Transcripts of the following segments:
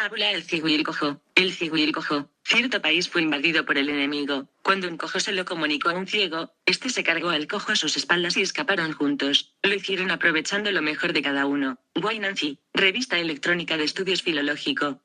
Fábula El ciego y el cojo. El ciego y el cojo. Cierto país fue invadido por el enemigo. Cuando un cojo se lo comunicó a un ciego, este se cargó al cojo a sus espaldas y escaparon juntos. Lo hicieron aprovechando lo mejor de cada uno. Guay Nancy, Revista Electrónica de Estudios Filológico.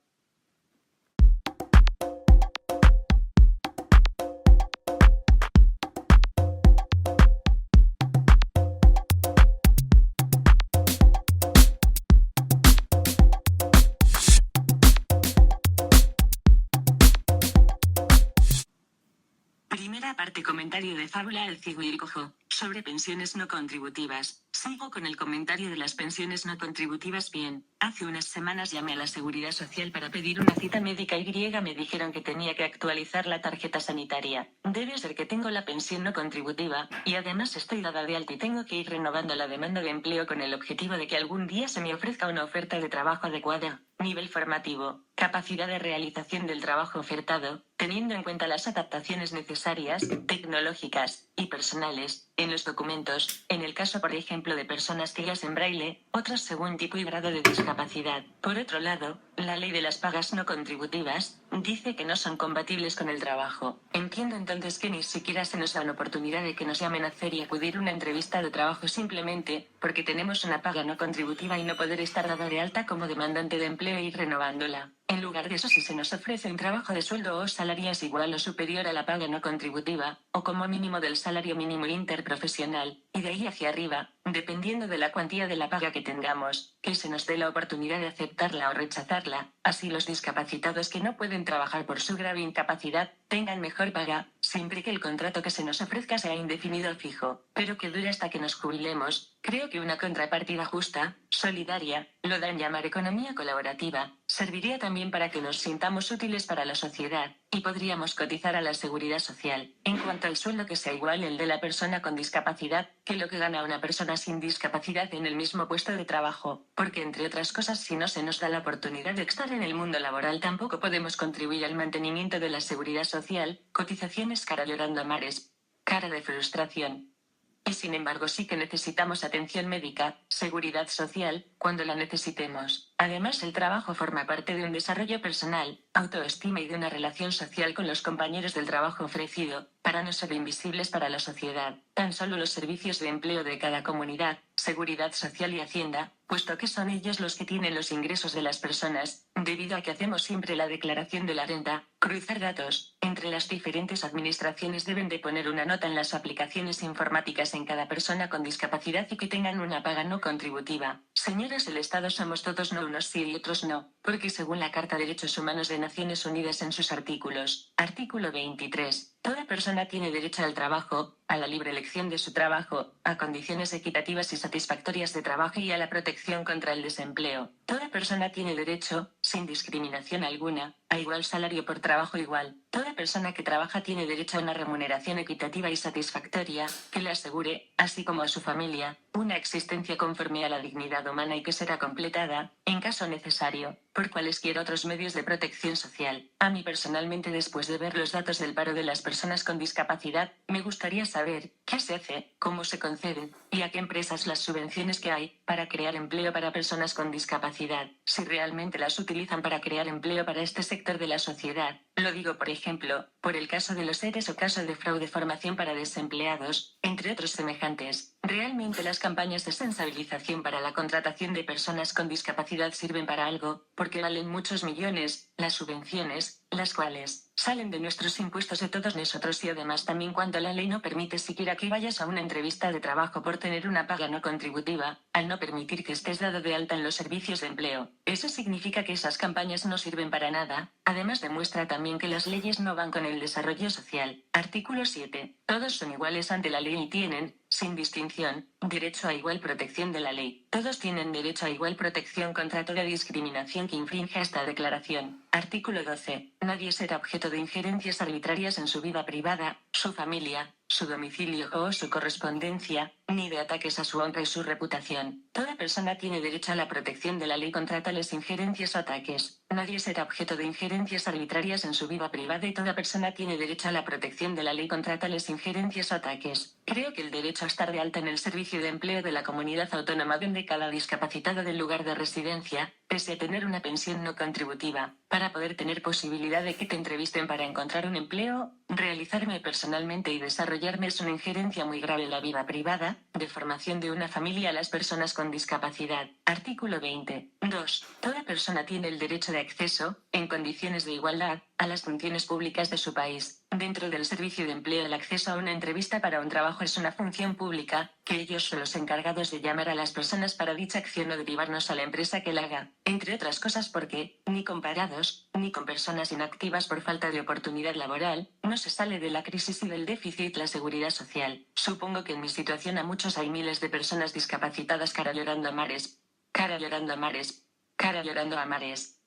Primera parte. Comentario de Fábula El ciego y el cojo, sobre pensiones no contributivas. Sigo con el comentario de las pensiones no contributivas. Bien, hace unas semanas llamé a la Seguridad Social para pedir una cita médica y me dijeron que tenía que actualizar la tarjeta sanitaria. Debe ser que tengo la pensión no contributiva, y además estoy dada de alta y tengo que ir renovando la demanda de empleo con el objetivo de que algún día se me ofrezca una oferta de trabajo adecuada. Nivel formativo, capacidad de realización del trabajo ofertado, teniendo en cuenta las adaptaciones necesarias, tecnológicas y personales, en los documentos, en el caso por ejemplo de personas que ya en braille, otros según tipo y grado de discapacidad. Por otro lado, la ley de las pagas no contributivas, dice que no son compatibles con el trabajo. Entiendo entonces que ni siquiera se nos da una oportunidad de que nos llamen a hacer y acudir a una entrevista de trabajo simplemente, porque tenemos una paga no contributiva y no poder estar dada de alta como demandante de empleo e ir renovándola. En lugar de eso, si se nos ofrece un trabajo de sueldo o salario es igual o superior a la paga no contributiva, o como mínimo del salario mínimo interprofesional, y de ahí hacia arriba, dependiendo de la cuantía de la paga que tengamos, que se nos dé la oportunidad de aceptarla o rechazarla, así los discapacitados que no pueden trabajar por su grave incapacidad, tengan mejor paga, siempre que el contrato que se nos ofrezca sea indefinido o fijo, pero que dure hasta que nos jubilemos. Creo que una contrapartida justa, solidaria, lo dan llamar economía colaborativa, serviría también para que nos sintamos útiles para la sociedad, y podríamos cotizar a la seguridad social, en cuanto al sueldo que sea igual el de la persona con discapacidad, que lo que gana una persona sin discapacidad en el mismo puesto de trabajo, porque entre otras cosas si no se nos da la oportunidad de estar en el mundo laboral tampoco podemos contribuir al mantenimiento de la seguridad social, cotizaciones cara llorando a mares, cara de frustración. Y sin embargo sí que necesitamos atención médica, seguridad social, cuando la necesitemos. Además el trabajo forma parte de un desarrollo personal, autoestima y de una relación social con los compañeros del trabajo ofrecido, para no ser invisibles para la sociedad. Tan solo los servicios de empleo de cada comunidad, seguridad social y hacienda, puesto que son ellos los que tienen los ingresos de las personas, debido a que hacemos siempre la declaración de la renta, cruzar datos, entre las diferentes administraciones deben de poner una nota en las aplicaciones informáticas en cada persona con discapacidad y que tengan una paga no contributiva. Señores, el Estado somos todos, no unos sí y otros no, porque según la Carta de Derechos Humanos de Naciones Unidas en sus artículos, artículo 23, toda persona tiene derecho al trabajo, a la libre elección de su trabajo, a condiciones equitativas y satisfactorias de trabajo y a la protección contra el desempleo. Toda persona tiene derecho, sin discriminación alguna, a igual salario por trabajo igual. Toda persona que trabaja tiene derecho a una remuneración equitativa y satisfactoria, que le asegure, así como a su familia, una existencia conforme a la dignidad humana y que será completada, en caso necesario, por cualesquiera otros medios de protección social. A mí personalmente, después de ver los datos del paro de las personas con discapacidad, me gustaría saber qué se hace, cómo se conceden, y a qué empresas las subvenciones que hay, para crear empleo para personas con discapacidad, si realmente las utilizan para crear empleo para este sector de la sociedad. Lo digo por ejemplo, por el caso de los ERES o caso de fraude formación para desempleados, entre otros semejantes. ¿Realmente las campañas de sensibilización para la contratación de personas con discapacidad sirven para algo? Porque valen muchos millones, las subvenciones, las cuales salen de nuestros impuestos de todos nosotros y además también cuando la ley no permite siquiera que vayas a una entrevista de trabajo por tener una paga no contributiva, al no permitir que estés dado de alta en los servicios de empleo. Eso significa que esas campañas no sirven para nada. Además demuestra también que las leyes no van con el desarrollo social. Artículo 7. Todos son iguales ante la ley y tienen, sin distinción, derecho a igual protección de la ley. Todos tienen derecho a igual protección contra toda discriminación que infrinja esta declaración. Artículo 12. Nadie será objeto de injerencias arbitrarias en su vida privada, su familia, su domicilio o su correspondencia, ni de ataques a su honra y su reputación. Toda persona tiene derecho a la protección de la ley contra tales injerencias o ataques. Nadie será objeto de injerencias arbitrarias en su vida privada y toda persona tiene derecho a la protección de la ley contra tales injerencias o ataques. Creo que el derecho a estar de alta en el servicio de empleo de la comunidad autónoma donde cada discapacitado del lugar de residencia, pese a tener una pensión no contributiva, para poder tener posibilidad de que te entrevisten para encontrar un empleo, realizarme personalmente y desarrollarme es una injerencia muy grave en la vida privada, de formación de una familia a las personas con discapacidad. Artículo 20. 2. Toda persona tiene el derecho de acceso, en condiciones de igualdad, a las funciones públicas de su país. Dentro del servicio de empleo, el acceso a una entrevista para un trabajo es una función pública, que ellos son los encargados de llamar a las personas para dicha acción o derivarnos a la empresa que la haga, entre otras cosas porque, ni con parados, ni con personas inactivas por falta de oportunidad laboral, no se sale de la crisis y del déficit la seguridad social. Supongo que en mi situación a muchos hay miles de personas discapacitadas cara llorando a mares. Cara llorando a mares. Cara llorando a mares.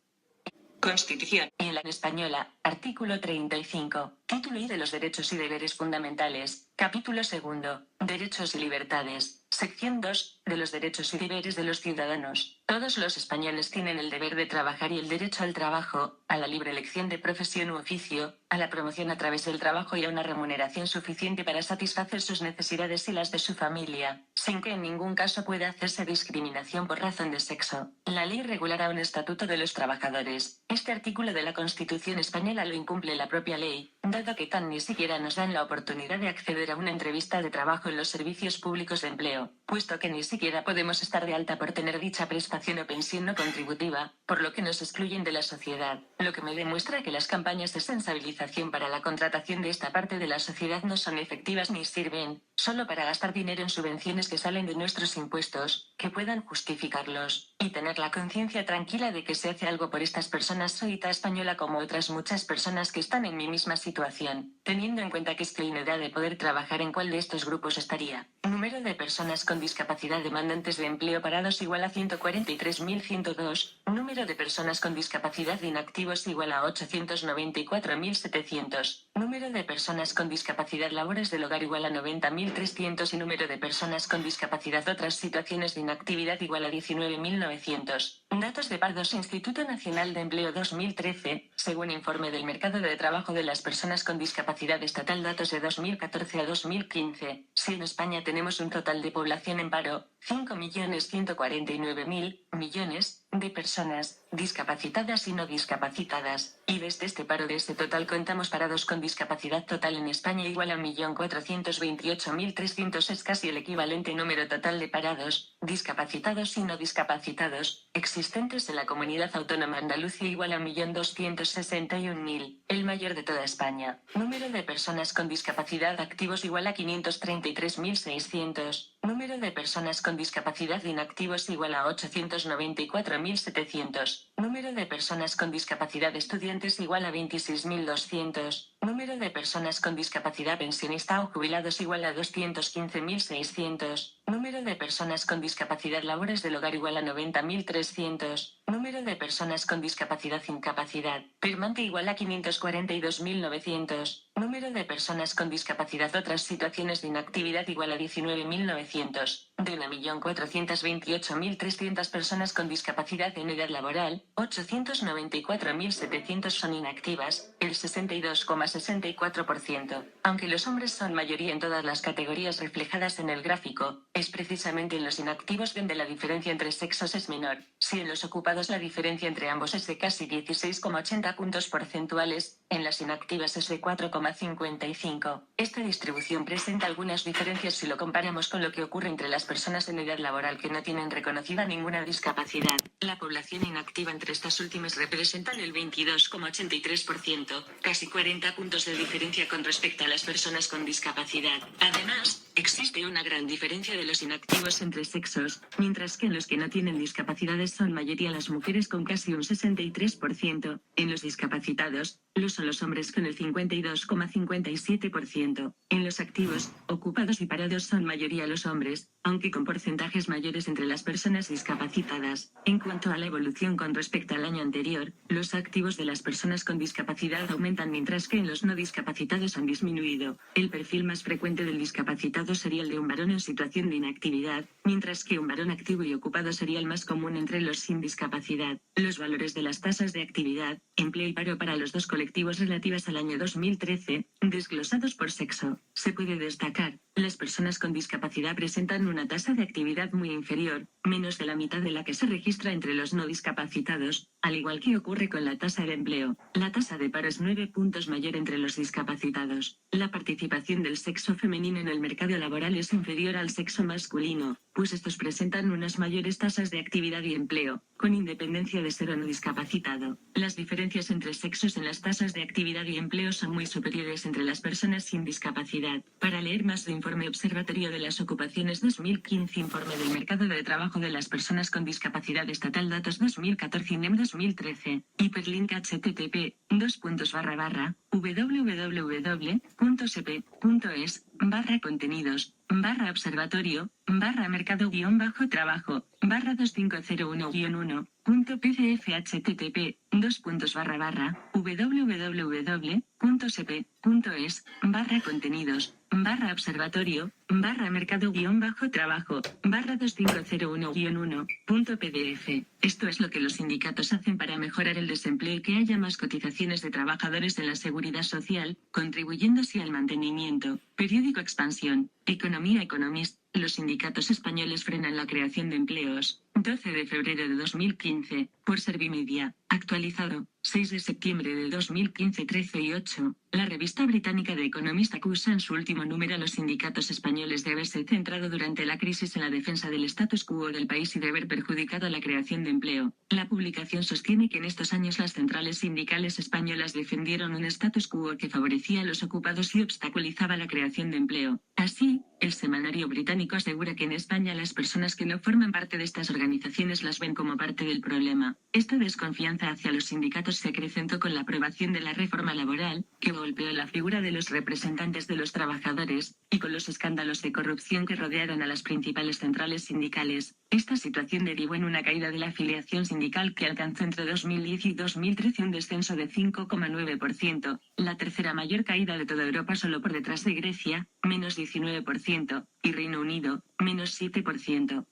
Constitución. Y en la española, artículo 35, título I de los derechos y deberes fundamentales, capítulo 2, derechos y libertades, sección 2, de los derechos y deberes de los ciudadanos. Todos los españoles tienen el deber de trabajar y el derecho al trabajo, a la libre elección de profesión u oficio, a la promoción a través del trabajo y a una remuneración suficiente para satisfacer sus necesidades y las de su familia, sin que en ningún caso pueda hacerse discriminación por razón de sexo. La ley regulará un estatuto de los trabajadores. Este artículo de la Constitución española lo incumple la propia ley, dado que tan ni siquiera nos dan la oportunidad de acceder a una entrevista de trabajo en los servicios públicos de empleo, puesto que ni siquiera podemos estar de alta por tener dicha prestación o pensión no contributiva, por lo que nos excluyen de la sociedad, lo que me demuestra que las campañas de sensibilización para la contratación de esta parte de la sociedad no son efectivas ni sirven, solo para gastar dinero en subvenciones que salen de nuestros impuestos, que puedan justificarlos, y tener la conciencia tranquila de que se hace algo por estas personas. Soy tan española como otras muchas personas que están en mi misma situación, teniendo en cuenta que es que la idea de poder trabajar en cuál de estos grupos estaría. Número de personas con discapacidad demandantes de empleo parados igual a 143.102, número de personas con discapacidad inactivos igual a 894.700, número de personas con discapacidad labores del hogar igual a 90.300 y número de personas con discapacidad otras situaciones de inactividad igual a 19.900. Datos de Pardos Instituto Nacional de Empleo 2013, según informe del mercado de trabajo de las personas con discapacidad estatal, datos de 2014 a 2015. Si en España tenemos un total de población en paro, 5.149.000 millones de personas discapacitadas y no discapacitadas, y desde este paro de este total contamos parados con discapacidad total en España igual a 1.428.300, es casi el equivalente número total de parados, discapacitados y no discapacitados, existentes en la comunidad autónoma Andalucía igual a 1.261.000, el mayor de toda España. Número de personas con discapacidad activos igual a 533.600, número de personas con discapacidad inactivos igual a 894.700, número de personas con discapacidad estudiantes igual a 26.200, número de personas con discapacidad pensionista o jubilados igual a 215.600, número de personas con discapacidad labores del hogar igual a 90.300, número de personas con discapacidad incapacidad permanente igual a 542.900, número de personas con discapacidad otras situaciones de inactividad igual a 19.900, de 1.428.300 personas con discapacidad en edad laboral, 894.700 son inactivas, el 62,64%. Aunque los hombres son mayoría en todas las categorías reflejadas en el gráfico, es precisamente en los inactivos donde la diferencia entre sexos es menor. Si en los ocupados la diferencia entre ambos es de casi 16,80 puntos porcentuales, en las inactivas es de 4,55. Esta distribución presenta algunas diferencias si lo comparamos con lo que ocurre entre las personas en edad laboral que no tienen reconocida ninguna discapacidad. La población inactiva entre estas últimas representan el 22,83%, casi 40 puntos de diferencia con respecto a las personas con discapacidad. Además, existe una gran diferencia de los inactivos entre sexos, mientras que en los que no tienen discapacidades son mayoría las mujeres con casi un 63%, en los discapacitados, lo son los hombres con el 52,57%, en los activos, ocupados y parados son mayoría los hombres, aunque con porcentajes mayores entre las personas discapacitadas. En cuanto a la evolución con respecto al año anterior, los activos de las personas con discapacidad aumentan mientras que en en los no discapacitados han disminuido. El perfil más frecuente del discapacitado sería el de un varón en situación de inactividad, mientras que un varón activo y ocupado sería el más común entre los sin discapacidad. Los valores de las tasas de actividad, empleo y paro para los dos colectivos relativas al año 2013, desglosados por sexo. Se puede destacar, las personas con discapacidad presentan una tasa de actividad muy inferior, menos de la mitad de la que se registra entre los no discapacitados, al igual que ocurre con la tasa de empleo. La tasa de paro es 9 puntos mayor entre los discapacitados. La participación del sexo femenino en el mercado laboral es inferior al sexo masculino, pues estos presentan unas mayores tasas de actividad y empleo, con independencia de ser o no discapacitado. Las diferencias entre sexos en las tasas de actividad y empleo son muy superiores entre las personas sin discapacidad. Para leer más de Informe Observatorio de las Ocupaciones 2015, Informe del Mercado de Trabajo de las Personas con Discapacidad Estatal, Datos 2014, INEM 2013, hiperlink http://www.sepe.es/mercado-trabajo/2501-1.pdf http://www.sepe.es/mercado-trabajo/2501-1.pdf. Esto es lo que los sindicatos hacen para mejorar el desempleo y que haya más cotizaciones de trabajadores en la seguridad social, contribuyendo así al mantenimiento. Periódico Expansión, Economía Economist. Los sindicatos españoles frenan la creación de empleos. 12 de febrero de 2015, por Servimedia. Actualizado, 6 de septiembre de 2015, 13 y 8. La revista británica The Economist acusa en su último número a los sindicatos españoles de haberse centrado durante la crisis en la defensa del status quo del país y de haber perjudicado la creación de empleo. La publicación sostiene que en estos años las centrales sindicales españolas defendieron un status quo que favorecía a los ocupados y obstaculizaba la creación de empleo. Así, el semanario británico asegura que en España las personas que no forman parte de estas organizaciones las ven como parte del problema. Esta desconfianza hacia los sindicatos se acrecentó con la aprobación de la reforma laboral, que golpeó la figura de los representantes de los trabajadores, y con los escándalos de corrupción que rodearon a las principales centrales sindicales. Esta situación derivó en una caída de la afiliación sindical que alcanzó entre 2010 y 2013 un descenso de 5,9%, la tercera mayor caída de toda Europa solo por detrás de Grecia, menos 19%, y Reino Unido, menos 7%.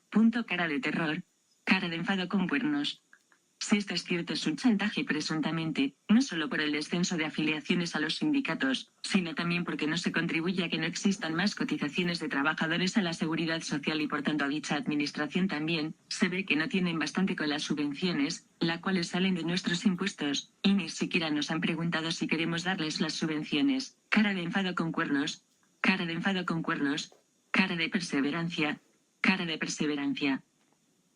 Cara de terror. Cara de enfado con cuernos. Si esto es cierto, es un chantaje presuntamente, no solo por el descenso de afiliaciones a los sindicatos, sino también porque no se contribuye a que no existan más cotizaciones de trabajadores a la seguridad social y por tanto a dicha administración también. Se ve que no tienen bastante con las subvenciones, las cuales salen de nuestros impuestos, y ni siquiera nos han preguntado si queremos darles las subvenciones. Cara de enfado con cuernos. Cara de enfado con cuernos. Cara de perseverancia. Cara de perseverancia.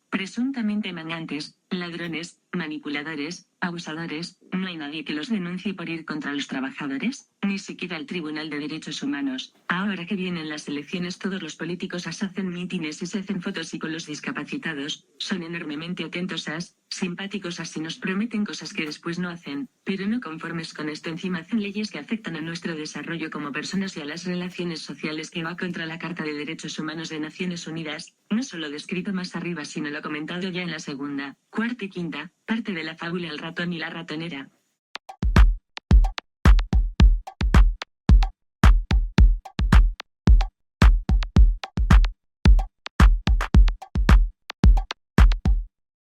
Presuntamente mangantes, ladrones, manipuladores, abusadores, ¿no hay nadie que los denuncie por ir contra los trabajadores? Ni siquiera el Tribunal de Derechos Humanos. Ahora que vienen las elecciones, todos los políticos hacen mítines y se hacen fotos, y con los discapacitados, son enormemente atentos simpáticos así nos prometen cosas que después no hacen, pero no conformes con esto encima hacen leyes que afectan a nuestro desarrollo como personas y a las relaciones sociales, que va contra la Carta de Derechos Humanos de Naciones Unidas, no solo descrito más arriba sino lo comentado ya en la segunda, cuarta y quinta parte de la fábula El ratón y la ratonera.